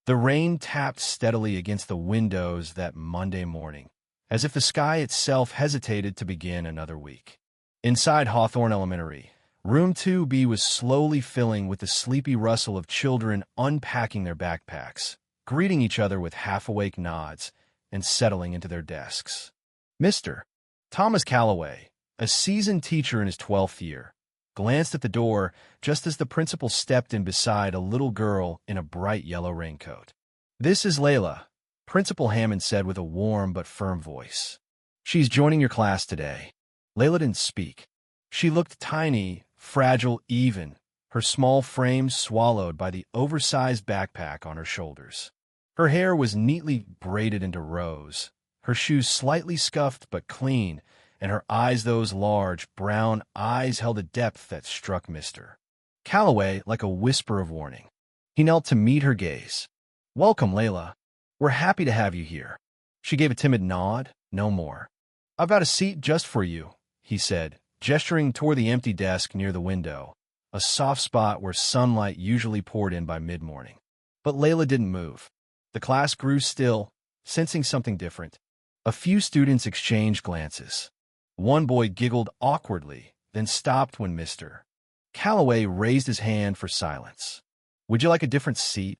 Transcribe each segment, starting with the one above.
The rain tapped steadily against the windows that Monday morning, as if the sky itself hesitated to begin another week. Inside Hawthorne Elementary, Room 2B was slowly filling with the sleepy rustle of children unpacking their backpacks, greeting each other with half-awake nods, and settling into their desks. Mr. Thomas Calloway, a seasoned teacher in his 12th year, glanced at the door just as the principal stepped in beside a little girl in a bright yellow raincoat. "This is Layla," Principal Hammond said with a warm but firm voice. "She's joining your class today." Layla didn't speak. She looked tiny, fragile even, her small frame swallowed by the oversized backpack on her shoulders. Her hair was neatly braided into rows, her shoes slightly scuffed but clean, and her eyes, those large, brown eyes, held a depth that struck Mr. Calloway like a whisper of warning. He knelt to meet her gaze. "Welcome, Layla. We're happy to have you here." She gave a timid nod, no more. "I've got a seat just for you," he said, gesturing toward the empty desk near the window, a soft spot where sunlight usually poured in by mid-morning. But Layla didn't move. The class grew still, sensing something different. A few students exchanged glances. One boy giggled awkwardly, then stopped when Mr. Calloway raised his hand for silence. "Would you like a different seat?"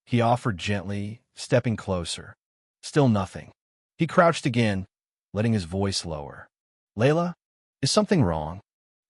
he offered gently, stepping closer. Still nothing. He crouched again, letting his voice lower. "Layla, is something wrong?"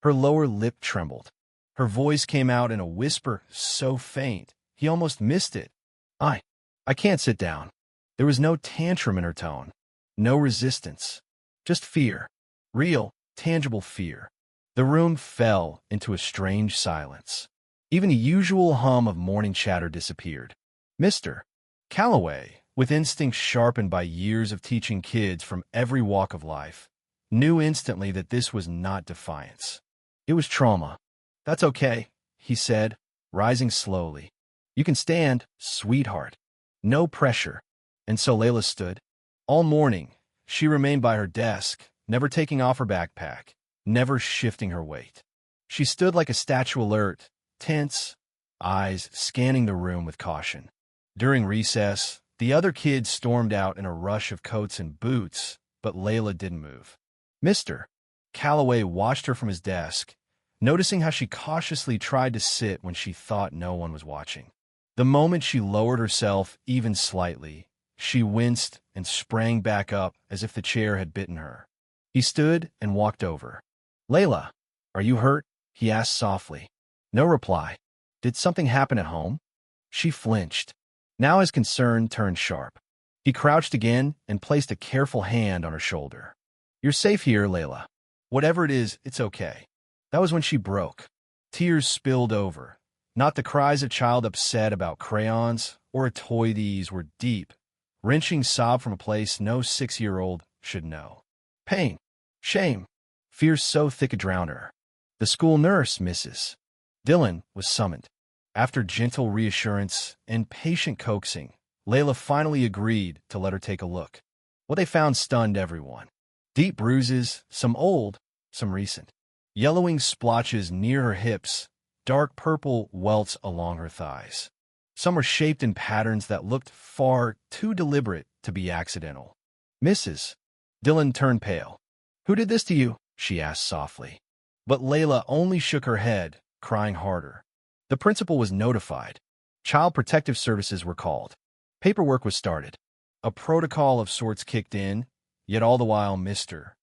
Her lower lip trembled. Her voice came out in a whisper so faint, he almost missed it. I can't sit down." There was no tantrum in her tone, no resistance, just fear. Real, tangible fear. The room fell into a strange silence. Even the usual hum of morning chatter disappeared. Mr. Calloway, with instincts sharpened by years of teaching kids from every walk of life, knew instantly that this was not defiance. It was trauma. "That's okay," he said, rising slowly. "You can stand, sweetheart. No pressure." And so Layla stood. All morning, she remained by her desk, never taking off her backpack, never shifting her weight. She stood like a statue, alert, tense, eyes scanning the room with caution. During recess, the other kids stormed out in a rush of coats and boots, but Layla didn't move. Mr. Calloway watched her from his desk, noticing how she cautiously tried to sit when she thought no one was watching. The moment she lowered herself even slightly, she winced and sprang back up as if the chair had bitten her. He stood and walked over. "Layla, are you hurt?" he asked softly. No reply. "Did something happen at home?" She flinched. Now his concern turned sharp. He crouched again and placed a careful hand on her shoulder. "You're safe here, Layla. Whatever it is, it's okay." That was when she broke. Tears spilled over. Not the cries of a child upset about crayons or a toy. These were deep, wrenching sob from a place no 6-year-old should know. Pain, shame, fear so thick it drowned her. The school nurse, Mrs. Dillon, was summoned. After gentle reassurance and patient coaxing, Layla finally agreed to let her take a look. What they found stunned everyone. Deep bruises, some old, some recent. Yellowing splotches near her hips, dark purple welts along her thighs. Some were shaped in patterns that looked far too deliberate to be accidental. Mrs. Dillon turned pale. "Who did this to you?" she asked softly. But Layla only shook her head, crying harder. The principal was notified. Child Protective Services were called. Paperwork was started. A protocol of sorts kicked in, yet all the while Mr.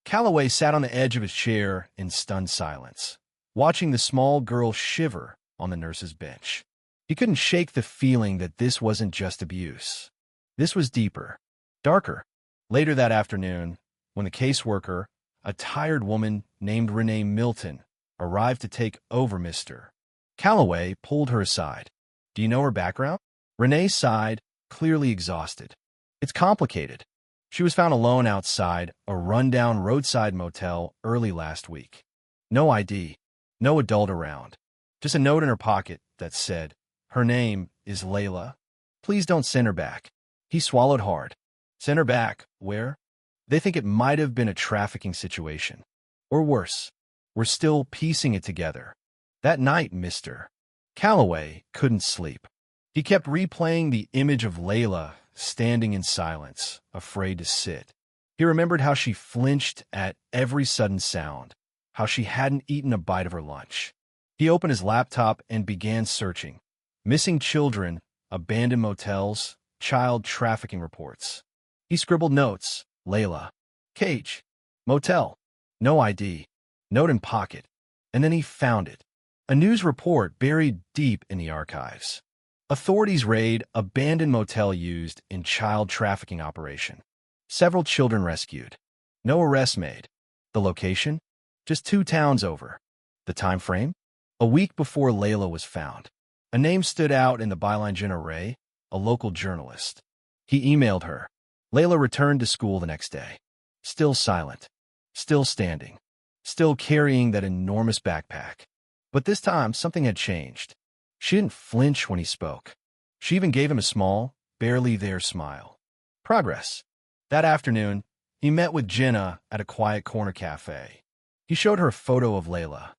Calloway sat on the edge of his chair in stunned silence, watching the small girl shiver on the nurse's bench. He couldn't shake the feeling that this wasn't just abuse. This was deeper, darker. Later that afternoon, when the caseworker, a tired woman named Renee Milton, arrived to take over, Mr. Calloway pulled her aside. "Do you know her background?" Renee sighed, clearly exhausted. "It's complicated. She was found alone outside a rundown roadside motel early last week. No ID, no adult around. Just a note in her pocket that said, 'Her name is Layla. Please don't send her back.'" He swallowed hard. "Send her back? Where?" "They think it might have been a trafficking situation. Or worse. We're still piecing it together." That night, Mr. Calloway couldn't sleep. He kept replaying the image of Layla standing in silence, afraid to sit. He remembered how she flinched at every sudden sound, how she hadn't eaten a bite of her lunch. He opened his laptop and began searching. Missing children, abandoned motels, child trafficking reports. He scribbled notes. Layla. Cage. Motel. No ID. Note in pocket. And then he found it. A news report buried deep in the archives. Authorities raid abandoned motel used in child trafficking operation. Several children rescued. No arrests made. The location? Just 2 towns over. The time frame? A week before Layla was found. A name stood out in the byline. Jenna Ray, a local journalist. He emailed her. Layla returned to school the next day. Still silent. Still standing. Still carrying that enormous backpack. But this time, something had changed. She didn't flinch when he spoke. She even gave him a small, barely there smile. Progress. That afternoon, he met with Jenna at a quiet corner cafe. He showed her a photo of Layla.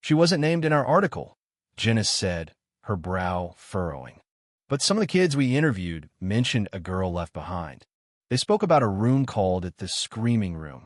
She wasn't named in our article, Jenna said, her brow furrowing. But some of the kids we interviewed mentioned a girl left behind. They spoke about a room called it the Screaming Room,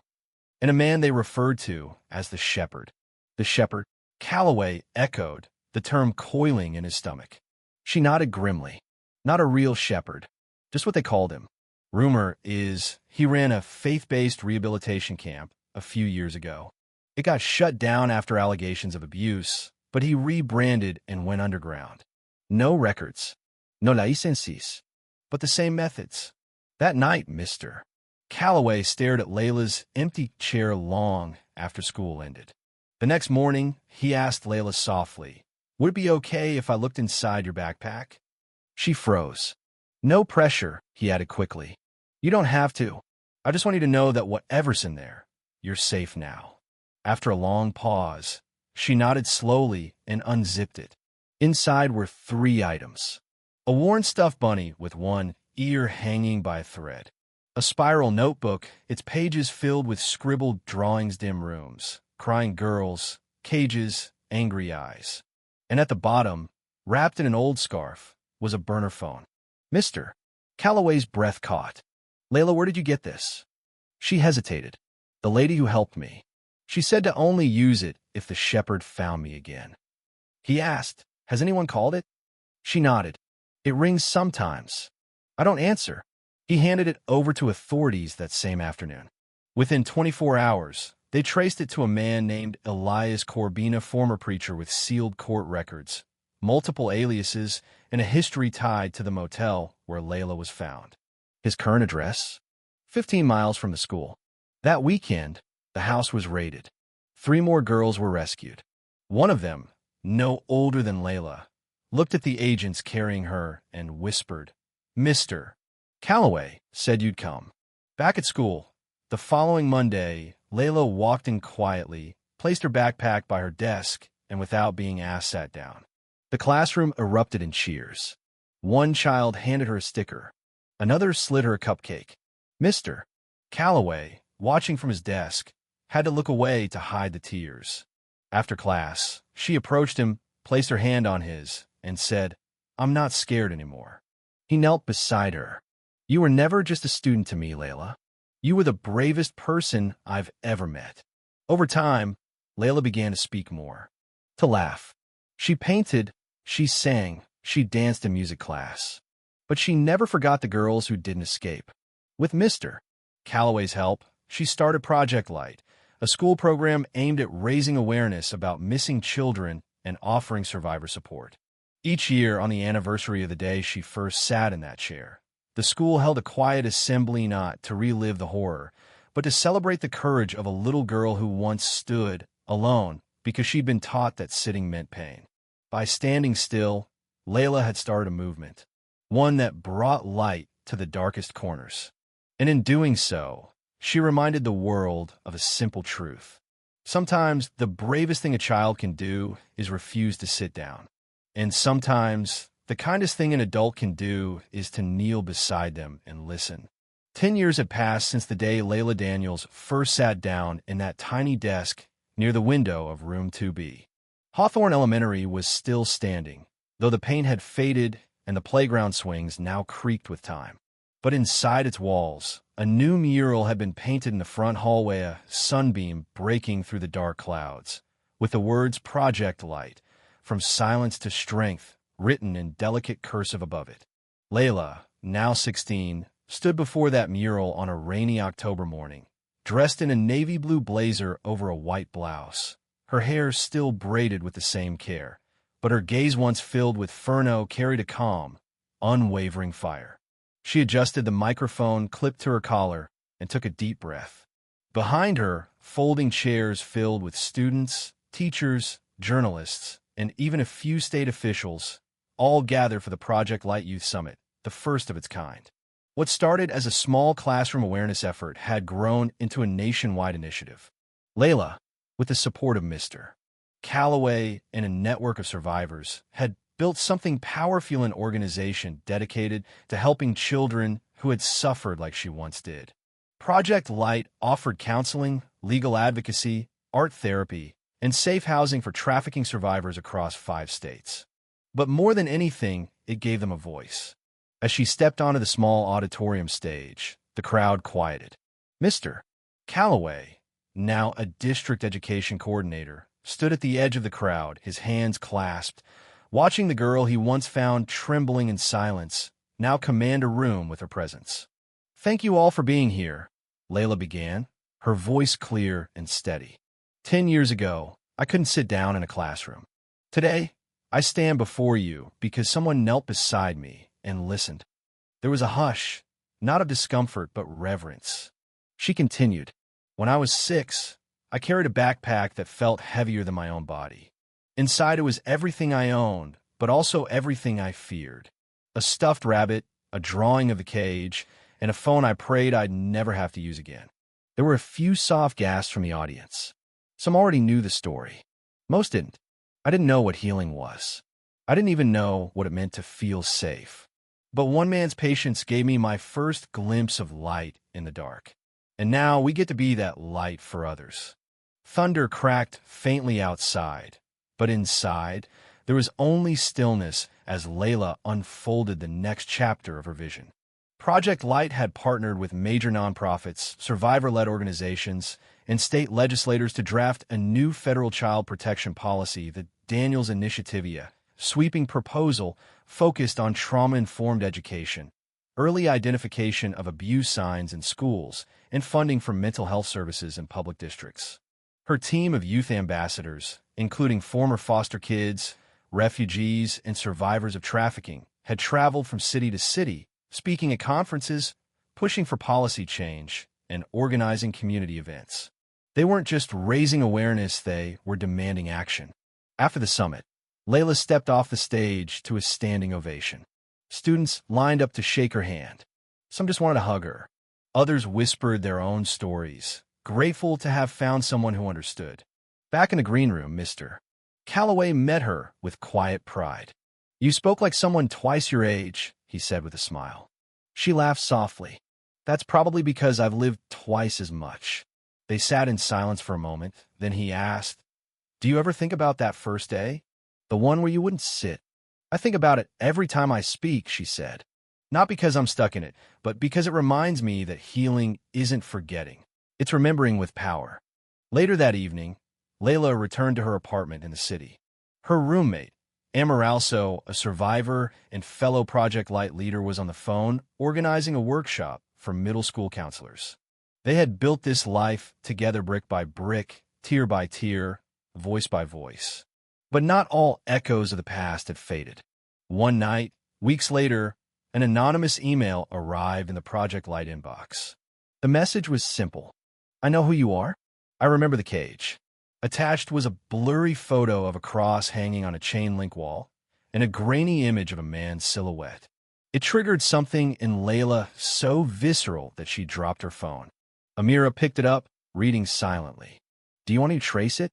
and a man they referred to as the Shepherd. The Shepherd? Calloway echoed, the term coiling in his stomach. She nodded grimly. Not a real shepherd, just what they called him. Rumor is he ran a faith-based rehabilitation camp a few years ago. It got shut down after allegations of abuse, but he rebranded and went underground. No records. No licenses. But the same methods. That night, Mr. Calloway stared at Layla's empty chair long after school ended. The next morning, he asked Layla softly, "Would it be okay if I looked inside your backpack?" She froze. "No pressure," he added quickly. "You don't have to. I just want you to know that whatever's in there, you're safe now." After a long pause, she nodded slowly and unzipped it. Inside were 3 items. A worn stuffed bunny with one ear hanging by a thread. A spiral notebook, its pages filled with scribbled drawings. Dim rooms, crying girls, cages, angry eyes. And at the bottom, wrapped in an old scarf, was a burner phone. Mr. Calloway's breath caught. "Layla, where did you get this?" She hesitated. "The lady who helped me. She said to only use it if the shepherd found me again." He asked, "Has anyone called it?" She nodded. "It rings sometimes. I don't answer." He handed it over to authorities that same afternoon. Within 24 hours, they traced it to a man named Elias Corbina, former preacher with sealed court records, multiple aliases, and a history tied to the motel where Layla was found. His current address? 15 miles from the school. That weekend, the house was raided. 3 more girls were rescued. One of them, no older than Layla, looked at the agents carrying her and whispered, "Mr. Calloway said you'd come." Back at school, the following Monday, Layla walked in quietly, placed her backpack by her desk, and without being asked, sat down. The classroom erupted in cheers. One child handed her a sticker. Another slid her a cupcake. Mr. Calloway, watching from his desk, had to look away to hide the tears. After class, she approached him, placed her hand on his, and said, "I'm not scared anymore." He knelt beside her. "You were never just a student to me, Layla. You were the bravest person I've ever met." Over time, Layla began to speak more, to laugh. She painted, she sang, she danced in music class. But she never forgot the girls who didn't escape. With Mr. Calloway's help, she started Project Light, a school program aimed at raising awareness about missing children and offering survivor support. Each year, on the anniversary of the day she first sat in that chair, the school held a quiet assembly, not to relive the horror, but to celebrate the courage of a little girl who once stood alone because she'd been taught that sitting meant pain. By standing still, Layla had started a movement, one that brought light to the darkest corners. And in doing so, she reminded the world of a simple truth. Sometimes the bravest thing a child can do is refuse to sit down. And sometimes the kindest thing an adult can do is to kneel beside them and listen. 10 years had passed since the day Layla Daniels first sat down in that tiny desk near the window of room 2B. Hawthorne Elementary was still standing, though the paint had faded and the playground swings now creaked with time. But inside its walls, a new mural had been painted in the front hallway, a sunbeam breaking through the dark clouds, with the words Project Light, from silence to strength, written in delicate cursive above it. Layla, now 16, stood before that mural on a rainy October morning, dressed in a navy blue blazer over a white blouse, her hair still braided with the same care, but her gaze once filled with Furno carried a calm, unwavering fire. She adjusted the microphone clipped to her collar and took a deep breath. Behind her, folding chairs filled with students, teachers, journalists, and even a few state officials, all gathered for the Project Light Youth Summit, the first of its kind. What started as a small classroom awareness effort had grown into a nationwide initiative. Layla, with the support of Mr. Calloway and a network of survivors, had built something powerful, an organization dedicated to helping children who had suffered like she once did. Project Light offered counseling, legal advocacy, art therapy, and safe housing for trafficking survivors across 5 states. But more than anything, it gave them a voice. As she stepped onto the small auditorium stage, the crowd quieted. Mr. Calloway, now a district education coordinator, stood at the edge of the crowd, his hands clasped, watching the girl he once found trembling in silence, now command a room with her presence. "Thank you all for being here," Layla began, her voice clear and steady. 10 years ago, I couldn't sit down in a classroom. Today, I stand before you because someone knelt beside me and listened. There was a hush, not of discomfort but reverence. She continued, "When I was 6, I carried a backpack that felt heavier than my own body. Inside it was everything I owned, but also everything I feared. A stuffed rabbit, a drawing of the cage, and a phone I prayed I'd never have to use again." There were a few soft gasps from the audience. Some already knew the story. Most didn't. I didn't know what healing was. I didn't even know what it meant to feel safe. But one man's patience gave me my first glimpse of light in the dark. And now we get to be that light for others. Thunder cracked faintly outside, but inside, there was only stillness as Layla unfolded the next chapter of her vision. Project Light had partnered with major nonprofits, survivor-led organizations, and state legislators to draft a new federal child protection policy, the Daniels Initiative, sweeping proposal focused on trauma-informed education, early identification of abuse signs in schools, and funding for mental health services in public districts. Her team of youth ambassadors, including former foster kids, refugees, and survivors of trafficking, had traveled from city to city, speaking at conferences, pushing for policy change, and organizing community events. They weren't just raising awareness, they were demanding action. After the summit, Layla stepped off the stage to a standing ovation. Students lined up to shake her hand. Some just wanted to hug her. Others whispered their own stories, grateful to have found someone who understood. Back in the green room, Mr. Calloway met her with quiet pride. "You spoke like someone twice your age," he said with a smile. She laughed softly. "That's probably because I've lived twice as much." They sat in silence for a moment. Then he asked, "Do you ever think about that first day? The one where you wouldn't sit?" "I think about it every time I speak," she said. "Not because I'm stuck in it, but because it reminds me that healing isn't forgetting. It's remembering with power." Later that evening, Layla returned to her apartment in the city. Her roommate, Amaralso, a survivor and fellow Project Light leader, was on the phone organizing a workshop for middle school counselors. They had built this life together brick by brick, tier by tier, voice by voice. But not all echoes of the past had faded. One night, weeks later, an anonymous email arrived in the Project Light inbox. The message was simple. "I know who you are. I remember the cage." Attached was a blurry photo of a cross hanging on a chain-link wall and a grainy image of a man's silhouette. It triggered something in Layla so visceral that she dropped her phone. Amira picked it up, reading silently. "Do you want to trace it?"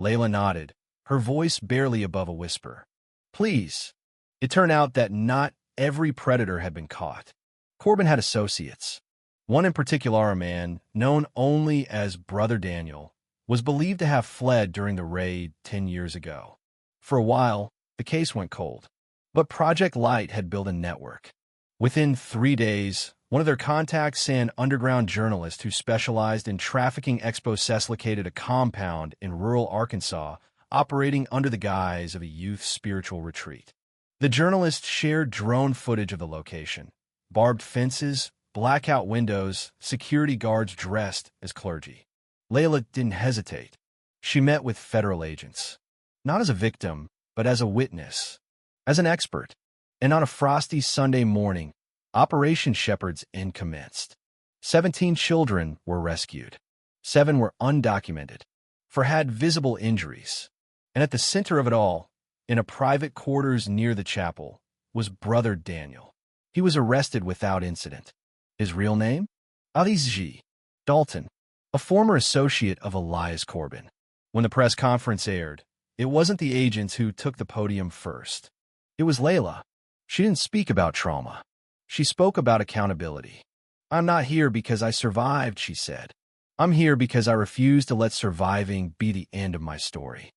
Layla nodded, her voice barely above a whisper. "Please." It turned out that not every predator had been caught. Corbin had associates. One in particular, a man known only as Brother Daniel, was believed to have fled during the raid 10 years ago. For a while, the case went cold. But Project Light had built a network. Within 3 days, one of their contacts, an underground journalist who specialized in trafficking expo, located a compound in rural Arkansas operating under the guise of a youth spiritual retreat. The journalist shared drone footage of the location: barbed fences, blackout windows, security guards dressed as clergy. Layla didn't hesitate. She met with federal agents, not as a victim, but as a witness, as an expert. And on a frosty Sunday morning, Operation Shepherd's End commenced. 17 children were rescued. 7 were undocumented, for had visible injuries. And at the center of it all, in a private quarters near the chapel, was Brother Daniel. He was arrested without incident. His real name? Alice G. Dalton, a former associate of Elias Corbin. When the press conference aired, it wasn't the agents who took the podium first. It was Layla. She didn't speak about trauma. She spoke about accountability. "I'm not here because I survived," she said. "I'm here because I refuse to let surviving be the end of my story."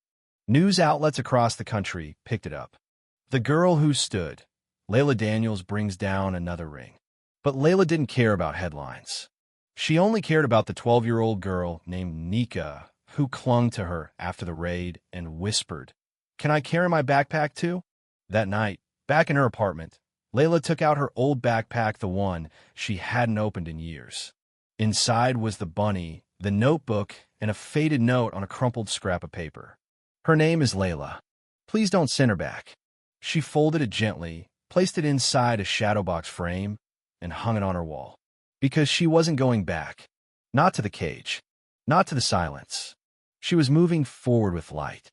News outlets across the country picked it up. The girl who stood. Layla Daniels brings down another ring. But Layla didn't care about headlines. She only cared about the 12-year-old girl named Nika, who clung to her after the raid and whispered, "Can I carry my backpack too?" That night, back in her apartment, Layla took out her old backpack, the one she hadn't opened in years. Inside was the bunny, the notebook, and a faded note on a crumpled scrap of paper. "Her name is Layla. Please don't send her back." She folded it gently, placed it inside a shadow box frame, and hung it on her wall. Because she wasn't going back. Not to the cage. Not to the silence. She was moving forward with light.